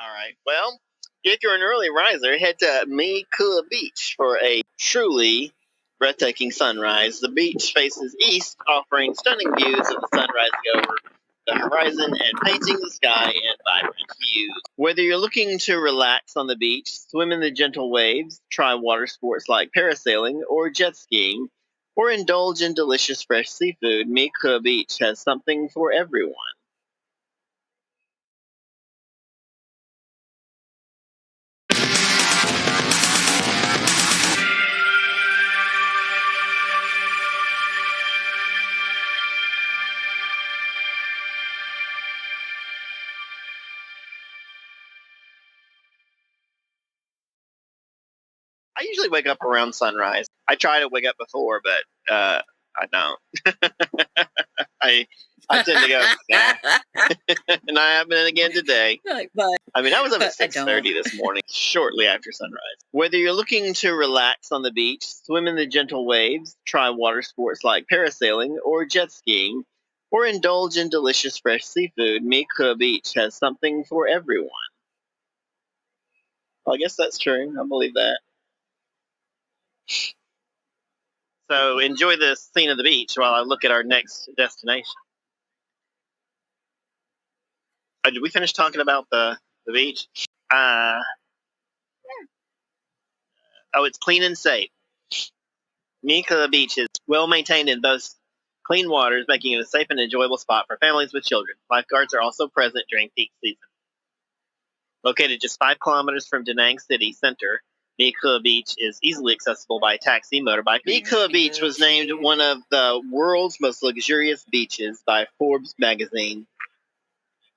All right. Well, if you're an early riser, head to My Khe Beach for a truly breathtaking sunrise. The beach faces east, offering stunning views of the sun rising over the horizon and painting the sky in vibrant hues. Whether you're looking to relax on the beach, swim in the gentle waves, try water sports like parasailing or jet skiing, or indulge in delicious fresh seafood, My Khe Beach has something for everyone. I usually wake up around sunrise. I try to wake up before, but I don't. I I tend to go, nah. And I have been again today. But I mean, I was up at 6:30 this morning, shortly after sunrise. Whether you're looking to relax on the beach, swim in the gentle waves, try water sports like parasailing or jet skiing, or indulge in delicious fresh seafood, My Khe Beach has something for everyone. Well, I guess that's true. I believe that. So enjoy the scene of the beach while I look at our next destination. Did we finish talking about the beach? Oh, it's clean and safe. My Khe Beach is well maintained and boasts clean waters, making it a safe and enjoyable spot for families with children. Lifeguards are also present during peak season. Located just 5 kilometers from Da Nang City Center, My Khe Beach is easily accessible by taxi, motorbike. My Khe Beach was named one of the world's most luxurious beaches by Forbes magazine,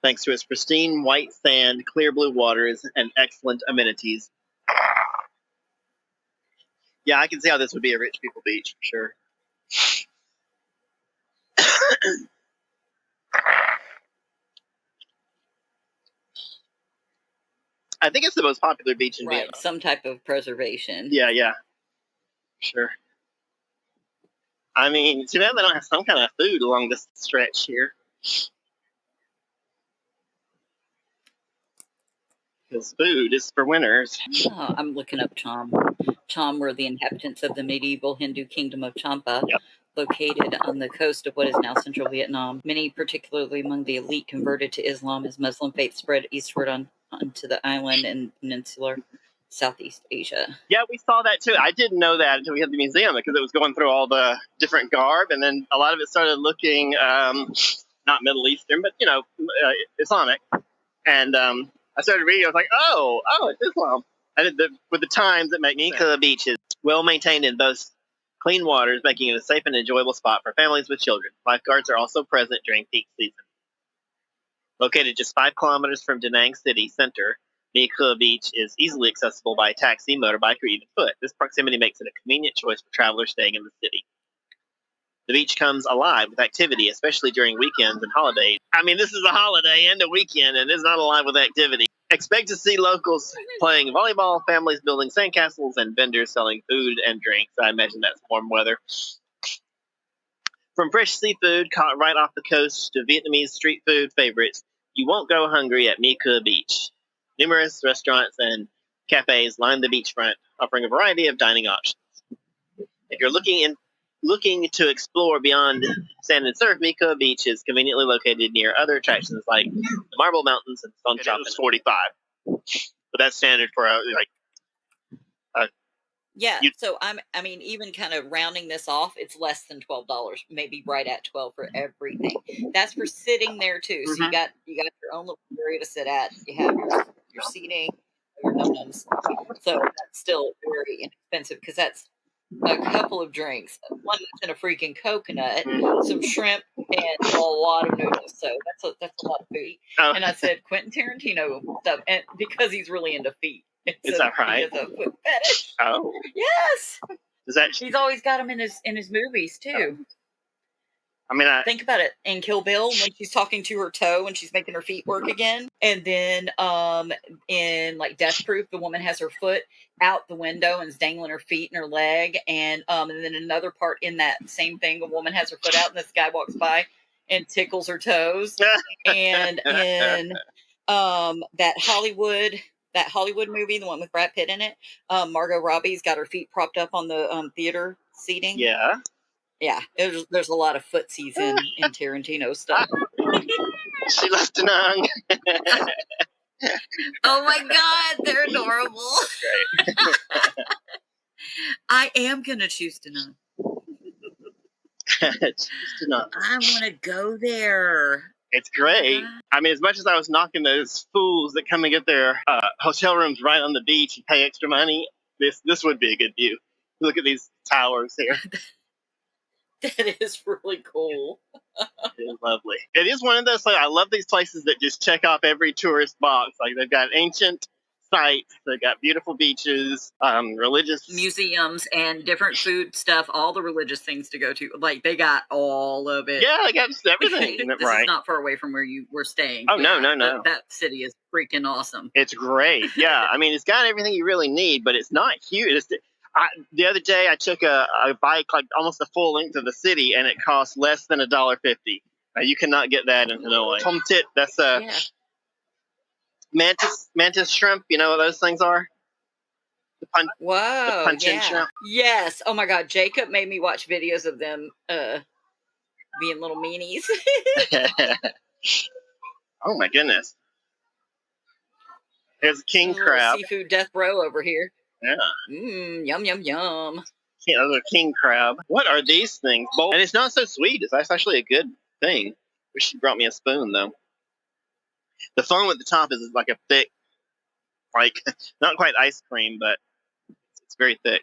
thanks to its pristine white sand, clear blue waters, and excellent amenities. Yeah, I can see how this would be a rich people beach for sure. I think it's the most popular beach in Vietnam. some type of preservation. Yeah, sure. I mean, too bad they don't have some kind of food along this stretch here. Because food is for winners. Oh, I'm looking up Cham. Cham were the inhabitants of the medieval Hindu kingdom of Champa, located on the coast of what is now central Vietnam. Many, particularly among the elite, converted to Islam as Muslim faith spread eastward onto the island and peninsular Southeast Asia. Yeah, we saw that too. I didn't know that until we had the museum because it was going through all the different garb, and then a lot of it started looking not Middle Eastern, but Islamic. And I started reading. I was like, oh, it's Islam. And with the times, it makes sense. My Khe Beach is well maintained and boasts clean waters, making it a safe and enjoyable spot for families with children. Lifeguards are also present during peak season. Located just 5 kilometers from Da Nang City Center, My Khe Beach is easily accessible by taxi, motorbike, or even foot. This proximity makes it a convenient choice for travelers staying in the city. The beach comes alive with activity, especially during weekends and holidays. I mean, this is a holiday and a weekend, and it's not alive with activity. Expect to see locals playing volleyball, families building sandcastles, and vendors selling food and drinks. I imagine that's warm weather. From fresh seafood caught right off the coast to Vietnamese street food favorites, you won't go hungry at My Khe Beach. Numerous restaurants and cafes line the beachfront, offering a variety of dining options. If you're looking to explore beyond sand and surf, My Khe Beach is conveniently located near other attractions like the Marble Mountains and Stone Chop. It's 45, but that's standard for so I mean, even kind of rounding this off, it's less than $12, maybe right at 12 for everything. That's for sitting there too. So you got your own little area to sit at. You have your seating, your nums. So that's still very inexpensive because that's a couple of drinks, one that's in a freaking coconut, some shrimp, and a lot of noodles. So that's a lot of food. And I said Quentin Tarantino stuff, and because he's really into feet. Is that right? He has a foot fetish. Oh, yes. He's always got them in his movies too. I mean, think about it in Kill Bill when she's talking to her toe and she's making her feet work again, and then in like Death Proof, the woman has her foot out the window and is dangling her feet and her leg, and then another part in that same thing, a woman has her foot out and this guy walks by and tickles her toes, and in That Hollywood movie, the one with Brad Pitt in it. Margot Robbie's got her feet propped up on the theater seating. Yeah. Yeah, there's a lot of footsies in Tarantino stuff. She left an ung. Oh my God, they're adorable. Great. I am gonna choose to none. Choose to none. I want to go there. It's great. I mean, as much as I was knocking those fools that come and get their hotel rooms right on the beach and pay extra money, this would be a good view. Look at these towers here. That is really cool. It is lovely. It is one of those, like, I love these places that just check off every tourist box. Like, they've got ancient sites, they've got beautiful beaches, religious museums, and different food stuff, all the religious things to go to. Like, they got all of it. Yeah, they got everything. This right. is not far away from where you were staying. Oh, yeah, no. That city is freaking awesome. It's great. Yeah, I mean, it's got everything you really need, but it's not huge. The other day, I took a bike like almost the full length of the city, and it cost less than $1.50. You cannot get that in Hanoi. Tom tit, that's mantis shrimp. You know what those things are? Whoa, the punch-in shrimp. Yes. Oh my God, Jacob made me watch videos of them being little meanies. Oh my goodness. There's a king crab. Seafood death row over here. Yeah. Yum, yum, yum. Another king crab. What are these things? And it's not so sweet. That's actually a good thing. Wish she brought me a spoon, though. The foam at the top is like a thick, like, not quite ice cream, but it's very thick.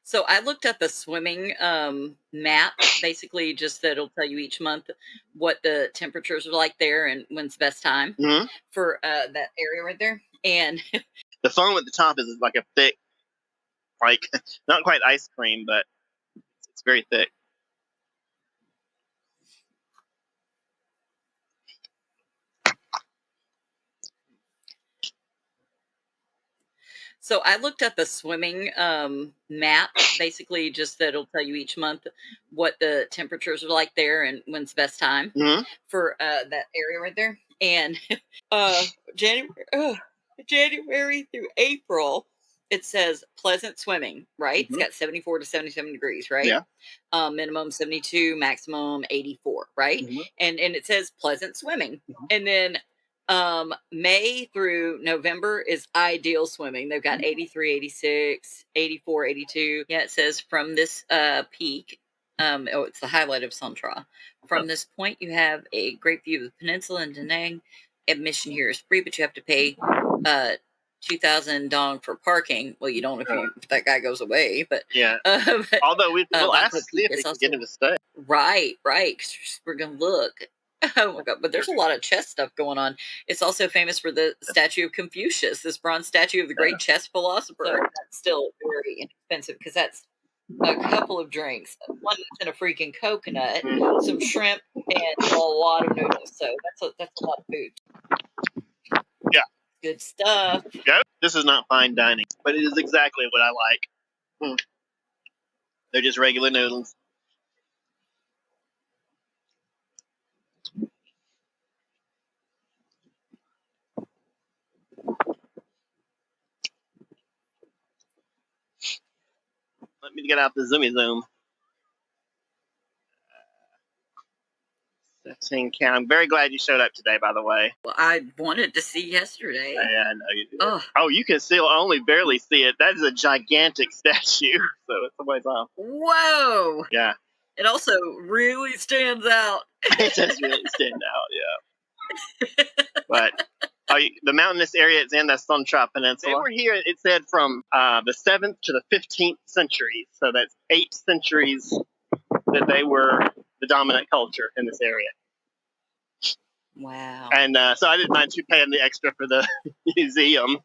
So I looked up a swimming map, basically just that'll tell you each month what the temperatures are like there and when's the best time for that area right there. And the foam at the top is like a thick, like, not quite ice cream, but it's very thick. So I looked up a swimming map, basically just that'll tell you each month what the temperatures are like there and when's the best time for that area right there. And January through April, it says pleasant swimming, right? It's got 74 to 77 degrees, right? Yeah. Minimum 72, maximum 84, right? And it says pleasant swimming. And then May through November is ideal swimming. They've got 83, 86, 84, 82. Yeah, it says from this peak, it's the highlight of Suntra. From this point, you have a great view of the peninsula and Da Nang. Admission here is free, but you have to pay 2,000 dong for parking. Well, you don't if that guy goes away, but yeah. But, although we'll ask to see if we can get him to stay. Right. We're gonna look. Oh my God! But there's a lot of chess stuff going on. It's also famous for the statue of Confucius, this bronze statue of the great chess philosopher. So that's still very inexpensive because that's a couple of drinks, one that's in a freaking coconut, some shrimp, and a lot of noodles. So that's a lot of food. Yeah, good stuff. Yeah, this is not fine dining, but it is exactly what I like. They're just regular noodles. Let me get out the zoomy zoom. I'm very glad you showed up today, by the way. Well, I wanted to see yesterday. Yeah, I know you did. Oh, you can still only barely see it. That is a gigantic statue, so it's a ways off. Whoa! Yeah. It also really stands out. It does really stand out, yeah. But the mountainous area it's in, that's Sontra Peninsula. They were here, it said, from the 7th to the 15th century. So that's 8 centuries that they were the dominant culture in this area. Wow. And so I didn't mind you paying the extra for the museum,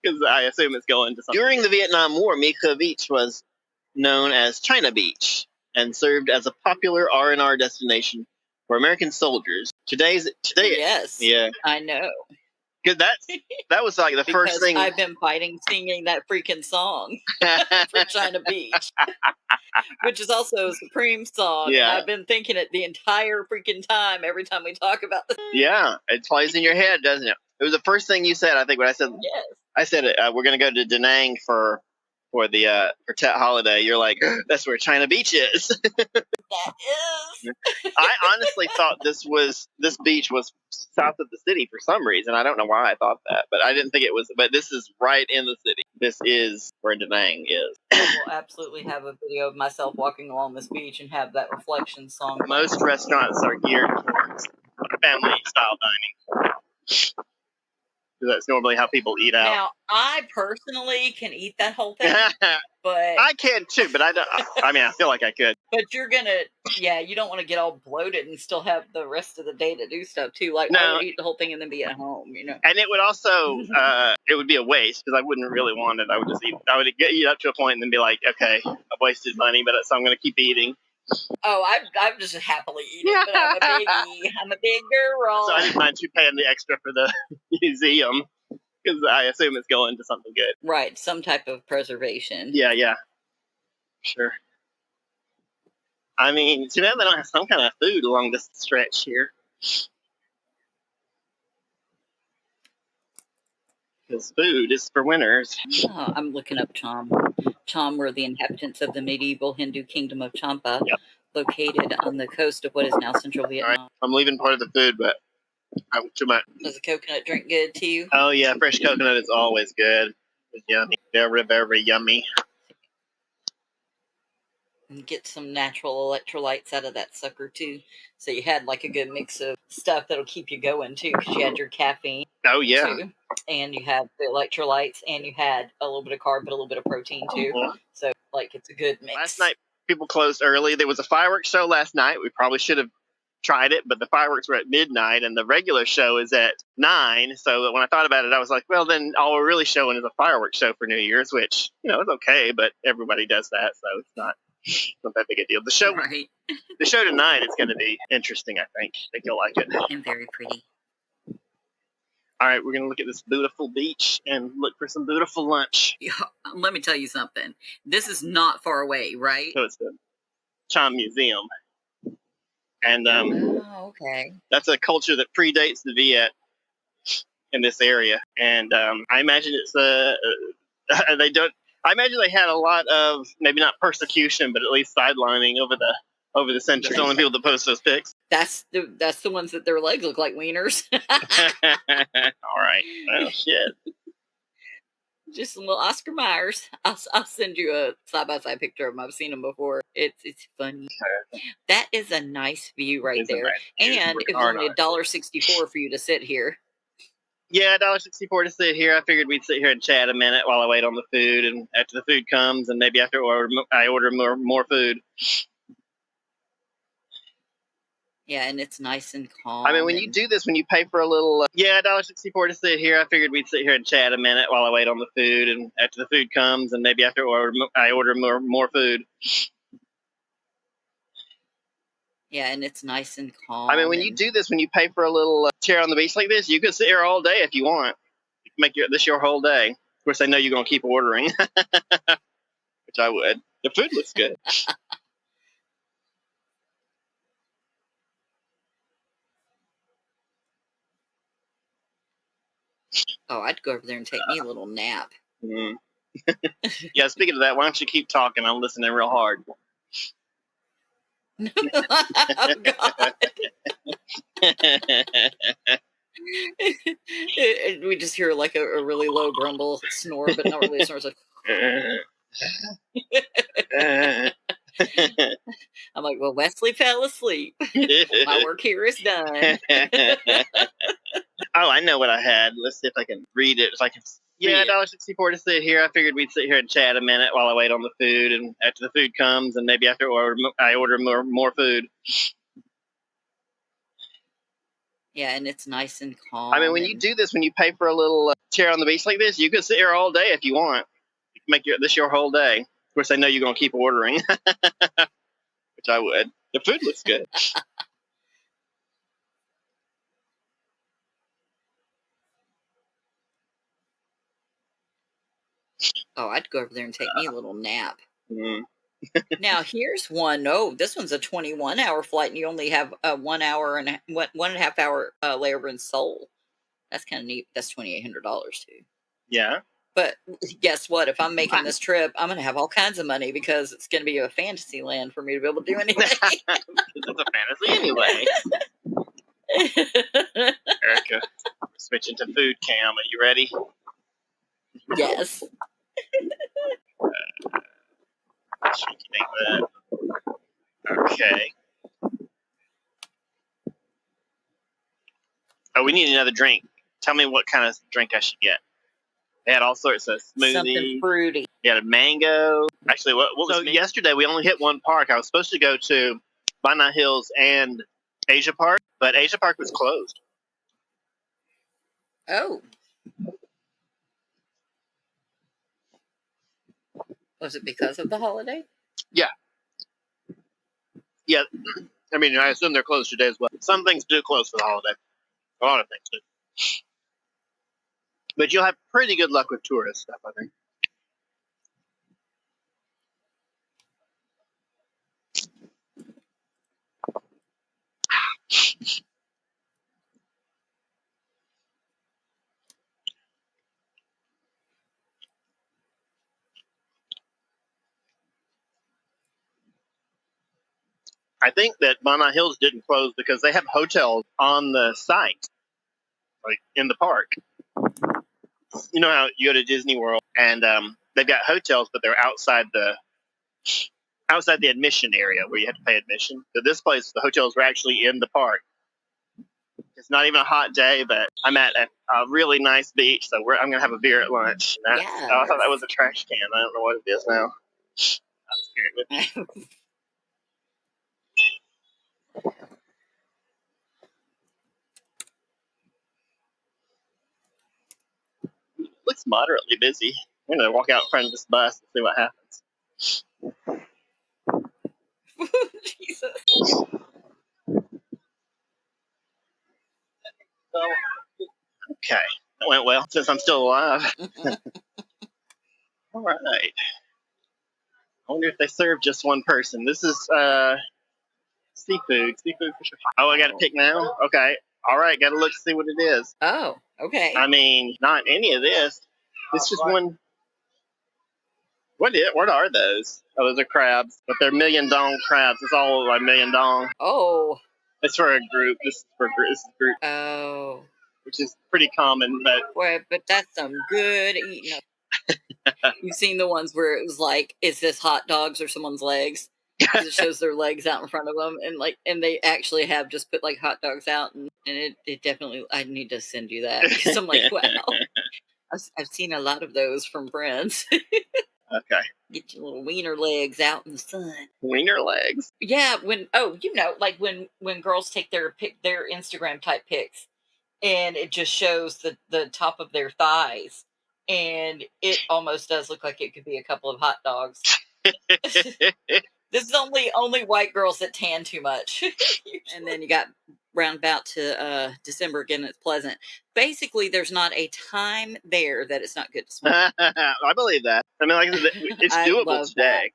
because I assume it's going to something. During the Vietnam War, My Khe Beach was known as China Beach and served as a popular R&R destination for American soldiers. Yes, yeah, I know. Because that was like the first because thing. I've been fighting singing that freaking song for China Beach, which is also a Supreme song. Yeah. And I've been thinking it the entire freaking time every time we talk about this. Yeah, it plays in your head, doesn't it? It was the first thing you said. I think when I said, Yes. I said we're going to go to Da Nang for the for Tet holiday. You're like, that's where China Beach is. That is. I honestly thought this beach was south of the city for some reason. I don't know why I thought that, but I didn't think it was. But this is right in the city. This is where Da Nang is. I will absolutely have a video of myself walking along this beach and have that reflection song. Most restaurants are geared towards family style dining. That's normally how people eat out. Now, I personally can eat that whole thing, but I can too, but I don't. I mean, I feel like I could. But you're gonna, you don't want to get all bloated and still have the rest of the day to do stuff too. Like, I would eat the whole thing and then be at home, And it would also, it would be a waste because I wouldn't really want it. I would just eat. I would eat up to a point and then be like, okay, I've wasted money, but so I'm going to keep eating. Oh, I'm just happily eating, but I'm a biggie. I'm a big girl. So I didn't mind you paying the extra for the museum because I assume it's going to something good. Right, some type of preservation. Yeah. Sure. I mean, too bad they don't have some kind of food along this stretch here. Because food is for winners. Oh, I'm looking up Cham. Cham were the inhabitants of the medieval Hindu kingdom of Champa, located on the coast of what is now central Vietnam. Right. I'm leaving part of the food, but too much. Does a coconut drink good to you? Oh yeah, fresh coconut is always good. It's yummy. Very, very yummy. And get some natural electrolytes out of that sucker too. So you had like a good mix of stuff that'll keep you going too, because you had your caffeine. Oh yeah. Too, and you had the electrolytes, and you had a little bit of carb, but a little bit of protein too. So like it's a good mix. Last night people closed early. There was a fireworks show last night. We probably should have tried it, but the fireworks were at midnight, and the regular show is at 9. So when I thought about it, I was like, well, then all we're really showing is a fireworks show for New Year's, which is okay, but everybody does that, so it's not that big a deal. The show, the show tonight is going to be interesting. I think you'll like it. And very pretty. All right, we're going to look at this beautiful beach and look for some beautiful lunch. Yeah, let me tell you something. This is not far away, right? So it's the Cham Museum. And okay. That's a culture that predates the Viet in this area. And I imagine it's they don't. I imagine they had a lot of maybe not persecution, but at least sidelining over the centuries. The only people that post those pics. That's the ones that their legs look like wieners. All right. Oh shit. Just a little Oscar Myers. I'll send you a side-by-side picture of them. I've seen them before. It's funny. That is a nice view right there. And it was only $1.64 for you to sit here. Yeah, $1.64 to sit here. I figured we'd sit here and chat a minute while I wait on the food, and after the food comes, and maybe after I order more food. Yeah, and it's nice and calm. I mean, when you do this, when you pay for a little, $1.64 to sit here. I figured we'd sit here and chat a minute while I wait on the food, and after the food comes, and maybe after I order more food. Yeah, and it's nice and calm. I mean, when you do this, when you pay for a little chair on the beach like this, you can sit here all day if you want. You can make this your whole day. Of course, I know you're going to keep ordering, which I would. The food looks good. Oh, I'd go over there and take me a little nap. Mm. Yeah, speaking of that, why don't you keep talking? I'm listening real hard. Oh, God. We just hear like a really low grumble snore, but not really a snore. It's like... I'm like, well, Wesley fell asleep. My work here is done. Oh, I know what I had. Let's see if I can read it. If I can. Yeah, $1.64 to sit here. I figured we'd sit here and chat a minute while I wait on the food, and after the food comes, and maybe after I order more food. Yeah, and it's nice and calm. I mean, when you do this, when you pay for a little chair on the beach like this, you can sit here all day if you want. You can make this your whole day. Of course, I know you're going to keep ordering, which I would. The food looks good. Oh, I'd go over there and take me a little nap. Mm. Now here's one. Oh, this one's a 21-hour flight, and you only have a 1 hour and 1.5 hour layover in Seoul. That's kind of neat. That's $2,800 too. Yeah. But guess what? If I'm making this trip, I'm gonna have all kinds of money because it's gonna be a fantasy land for me to be able to do anything. It's a fantasy anyway. Erica, we're switching to food cam. Are you ready? Yes. Okay. Oh, we need another drink. Tell me what kind of drink I should get. They had all sorts of smoothies. Something fruity. You had a mango. Actually, what was so yesterday we only hit one park. I was supposed to go to My Hills and Asia Park, but Asia Park was closed. Oh. Was it because of the holiday? Yeah. Yeah. I mean, I assume they're closed today as well. Some things do close for the holiday. A lot of things do. But you'll have pretty good luck with tourist stuff, I think. I think that My Hills didn't close because they have hotels on the site, like in the park. You know how you go to Disney World and they've got hotels, but they're outside the admission area where you have to pay admission. So this place, the hotels were actually in the park. It's not even a hot day, but I'm at a really nice beach, so I'm gonna have a beer at lunch. Oh, I thought that was a trash can. I don't know what it is now. Looks moderately busy. I'm gonna walk out in front of this bus and see what happens. Jesus. So, okay, that went well since I'm still alive. All right. I wonder if they serve just one person. This is seafood. Seafood for sure. Oh, I got to pick now? Okay. All right, got to look to see what it is. Oh, okay. I mean, not any of this. It's just one. What are those? Oh, those are crabs, but they're million dong crabs. It's all like million dong. Oh. It's for a group. This is for this group. Oh. Which is pretty common, but. Boy, but that's some good eating. You've seen the ones where it was like, is this hot dogs or someone's legs? Because it shows their legs out in front of them, and they actually have just put like hot dogs out, and it definitely. I need to send you that because I'm like, wow, I've seen a lot of those from friends. Okay. Get your little wiener legs out in the sun. Wiener legs. Yeah, like when girls take their Instagram type pics, and it just shows the top of their thighs, and it almost does look like it could be a couple of hot dogs. This is only white girls that tan too much. And then you got roundabout to December again. It's pleasant. Basically, there's not a time there that it's not good to swim. I believe that. I mean, like I said, it's doable today.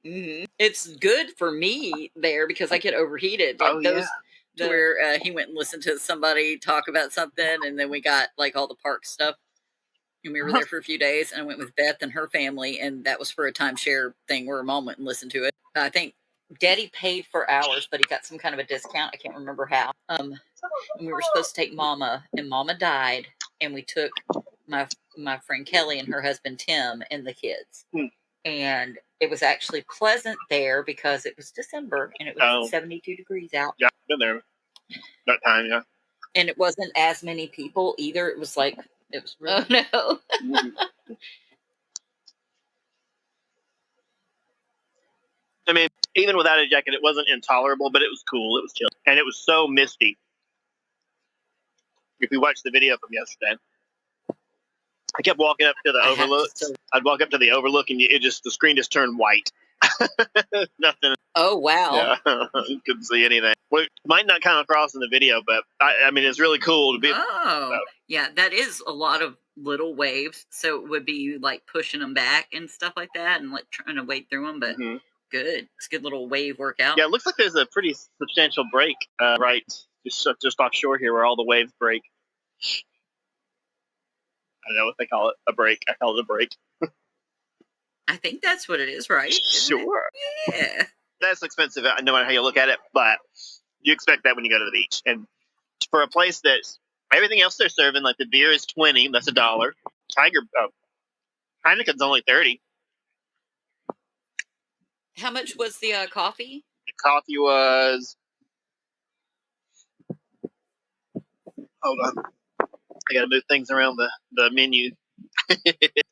Mm-hmm. It's good for me there because I get overheated. Like where he went and listened to somebody talk about something, and then we got like all the park stuff. And we were there for a few days, and I went with Beth and her family, and that was for a timeshare thing where Mom went and listened to it. I think Daddy paid for ours, but he got some kind of a discount. I can't remember how. And we were supposed to take Mama, and Mama died, and we took my friend Kelly and her husband Tim and the kids. And it was actually pleasant there because it was December, and it was 72 degrees out. Yeah, been there that time, yeah. And it wasn't as many people either. It was like, it was really... Oh, no. I mean, even without a jacket, it wasn't intolerable, but it was cool. It was chill. And it was so misty. If you watch the video from yesterday, I kept walking up to the overlook. I'd walk up to the overlook, and the screen just turned white. Nothing. Oh, wow. Yeah, you couldn't see anything. Well, it might not come across in the video, but I mean, it's really cool to be. Oh, so. Yeah, that is a lot of little waves, so it would be you like pushing them back and stuff like that, and like trying to wade through them. But good, it's a good little wave workout. Yeah, it looks like there's a pretty substantial break right just offshore here where all the waves break. I don't know what they call it, a break. I call it a break. I think that's what it is, right? Sure. Yeah. That's expensive, no matter how you look at it, but you expect that when you go to the beach. And for a place that's everything else they're serving, like the beer is $20, that's $1. Heineken's only $30. How much was the coffee? The coffee was. Hold on, I got to move things around the menu.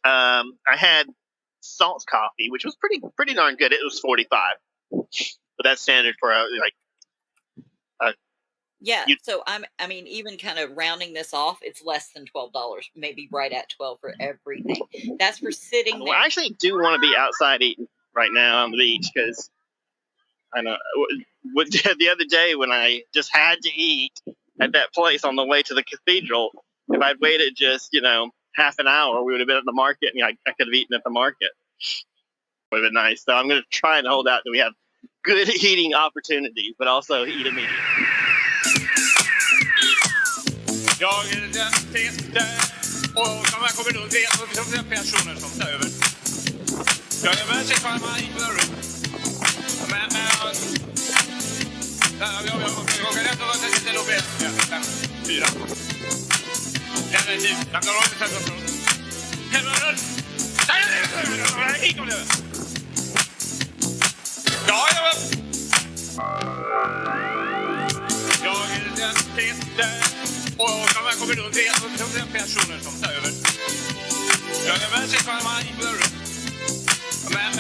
I had salt coffee, which was pretty darn good. It was $45, but that's standard for yeah. So I mean, even kind of rounding this off, it's less than $12, maybe right at 12 for everything. That's for sitting there. Well, I actually do want to be outside eating right now on the beach because I know the other day when I just had to eat at that place on the way to the cathedral. If I'd waited just half an hour, we would have been at the market, and I could have eaten at the market. Would have been nice. So I'm going to try and hold out that we have good eating opportunities, but also eat immediately. Jag är Peter och de här kommer då det personer som tar över. Jag är med sig kvar med Ingvar. Men jag kan rätt att det är Lobet. 4. Den är typ. Jag kan röra sig från. Helvete. Ja, jag är Peter. Och de här kommer då det personer som tar över. Jag är med sig kvar med Ingvar. Men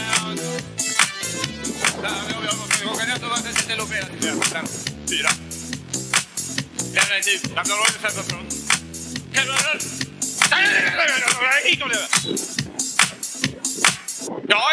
jag kan rätt att det är Lobet. 4. Den är typ. Jag kan röra sig från. Helvete. Ja,